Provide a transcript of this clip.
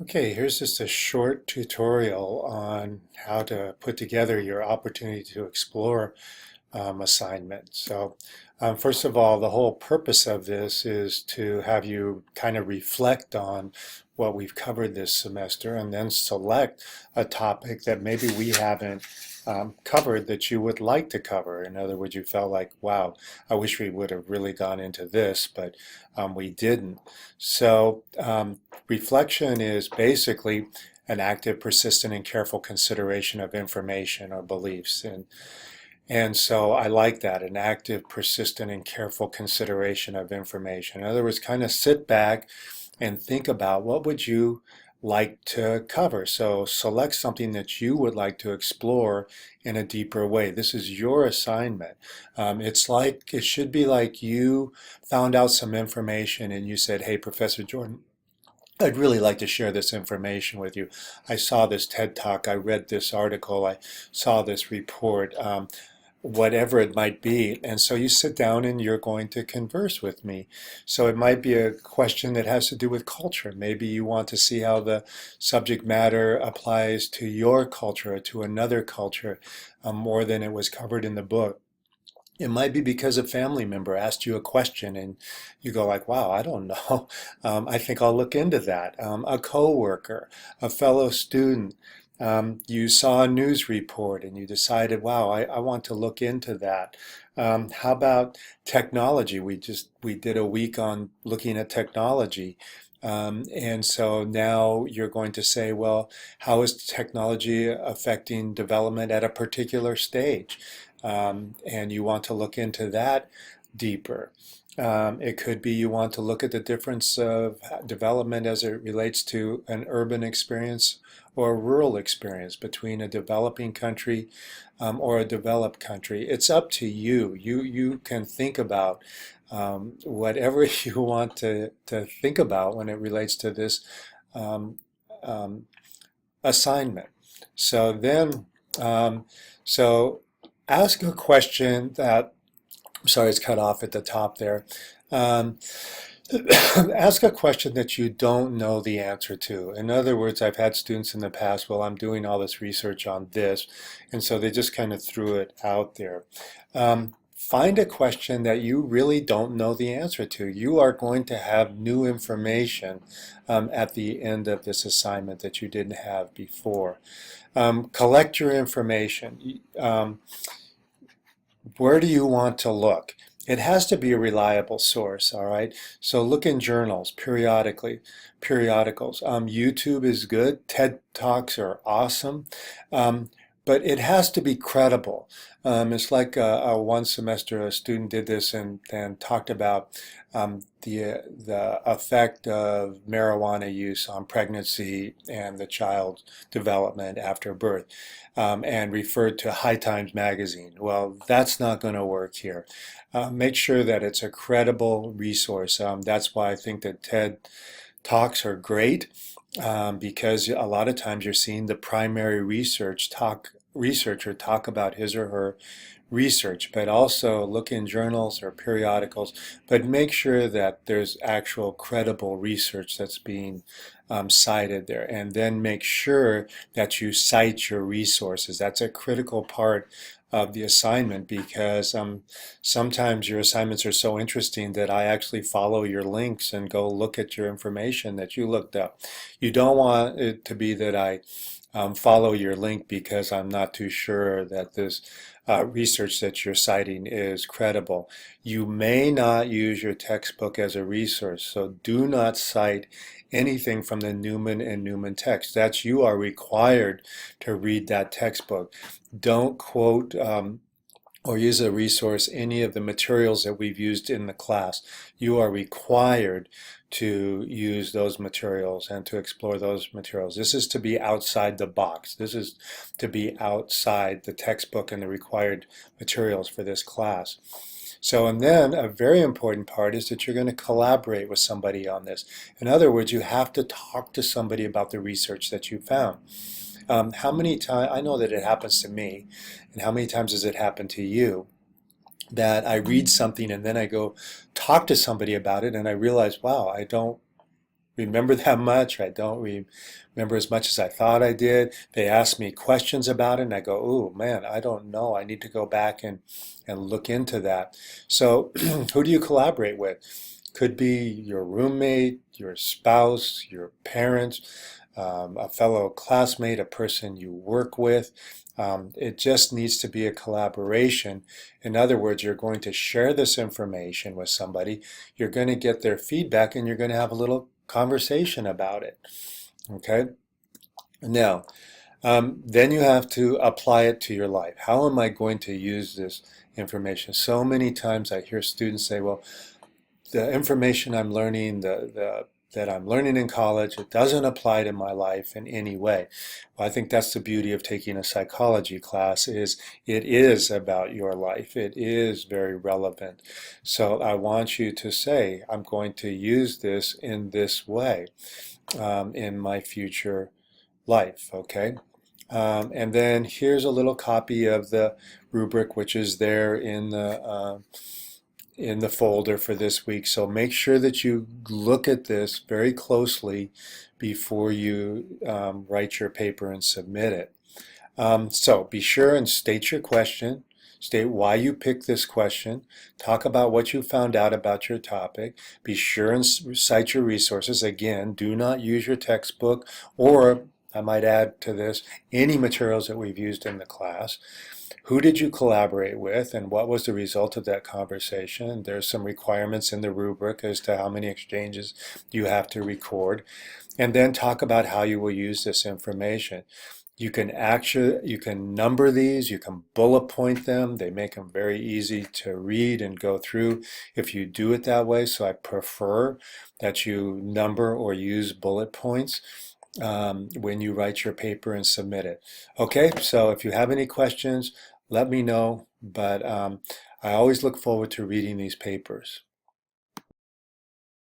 Okay, here's just a short tutorial on how to put together your opportunity to explore assignment. First of all, the whole purpose of this is to have you kind of reflect on what we've covered this semester and then select a topic that maybe we haven't covered that you would like to cover. In other words, you felt like, wow, I wish we would have really gone into this, but we didn't. Reflection is basically an active, persistent, and careful consideration of information or beliefs. And so I like that, an active, persistent, and careful consideration of information. In other words, kind of sit back and think about what would you like to cover. So select something that you would like to explore in a deeper way. This is your assignment. It should be like you found out some information and you said, hey, Professor Jordan, I'd really like to share this information with you. I saw this TED Talk, I read this article, I saw this report. Whatever it might be. And so you sit down and you're going to converse with me. So it might be a question that has to do with culture. Maybe you want to see how the subject matter applies to your culture or to another culture more than it was covered in the book. It might be because a family member asked you a question and you go like, wow, I don't know. I think I'll look into that. A coworker, a fellow student, you saw a news report and you decided, wow, I want to look into that. How about technology? We did a week on looking at technology. And so now you're going to say, well, how is technology affecting development at a particular stage? And you want to look into that deeper. It could be you want to look at the difference of development as it relates to an urban experience or a rural experience between a developing country or a developed country. It's up to you. You can think about whatever you want to think about when it relates to this um, um, assignment. So then, um, so ask a question that, I'm sorry, it's cut off at the top there. Um, Ask a question that you don't know the answer to. In other words, I've had students in the past, well, I'm doing all this research on this, and so they just kind of threw it out there. Find a question that you really don't know the answer to. You are going to have new information at the end of this assignment that you didn't have before. Collect your information. Where do you want to look? It has to be a reliable source, all right? So look in journals periodicals. YouTube is good. TED Talks are awesome. Um, but it has to be credible. It's like one semester a student did this and talked about the effect of marijuana use on pregnancy and the child's development after birth, and referred to High Times magazine. Well, that's not going to work here. Make sure that it's a credible resource. That's why I think that TED Talks are great, because a lot of times you're seeing the primary researcher talk about his or her research, but also look in journals or periodicals, but make sure that there's actual credible research that's being cited there. And then make sure that you cite your resources. That's a critical part of the assignment because sometimes your assignments are so interesting that I actually follow your links and go look at your information that you looked up. You don't want it to be that I follow your link because I'm not too sure that this research that you're citing is credible. You may not use your textbook as a resource, so do not cite anything from the Newman and Newman text. That's you are required to read that textbook. Don't quote or use a resource any of the materials that we've used in the class. You are required to use those materials and to explore those materials. This is to be outside the box. This is to be outside the textbook and the required materials for this class. So, and then a very important part is that you're going to collaborate with somebody on this. In other words, you have to talk to somebody about the research that you found. How many times, I know that it happens to me, and how many times has it happened to you that I read something and then I go talk to somebody about it and I realize, wow, I don't remember that much. I don't remember as much as I thought I did. They ask me questions about it, and I go, oh man, I don't know. I need to go back and look into that. So, who do you collaborate with? Could be your roommate, your spouse, your parents, a fellow classmate, a person you work with. It just needs to be a collaboration. In other words, you're going to share this information with somebody, you're going to get their feedback, and you're going to have a little conversation about it. Okay? Now, then you have to apply it to your life. How am I going to use this information? So many times I hear students say, well, the information I'm learning, that I'm learning in college, it doesn't apply to my life in any way. Well, I think that's the beauty of taking a psychology class, is it is about your life. It is very relevant. So I want you to say, I'm going to use this in this way in my future life, okay? And then here's a little copy of the rubric, which is there in the folder for this week. So make sure that you look at this very closely before you write your paper and submit it. So be sure and state your question, state why you picked this question, talk about what you found out about your topic, be sure and cite your resources. Again, do not use your textbook, or I might add to this, any materials that we've used in the class. Who did you collaborate with, and what was the result of that conversation? There's some requirements in the rubric as to how many exchanges you have to record. And then talk about how you will use this information. You can number these, you can bullet point them. They make them very easy to read and go through if you do it that way. So I prefer that you number or use bullet points when you write your paper and submit it. Okay, so if you have any questions, let me know, but I always look forward to reading these papers.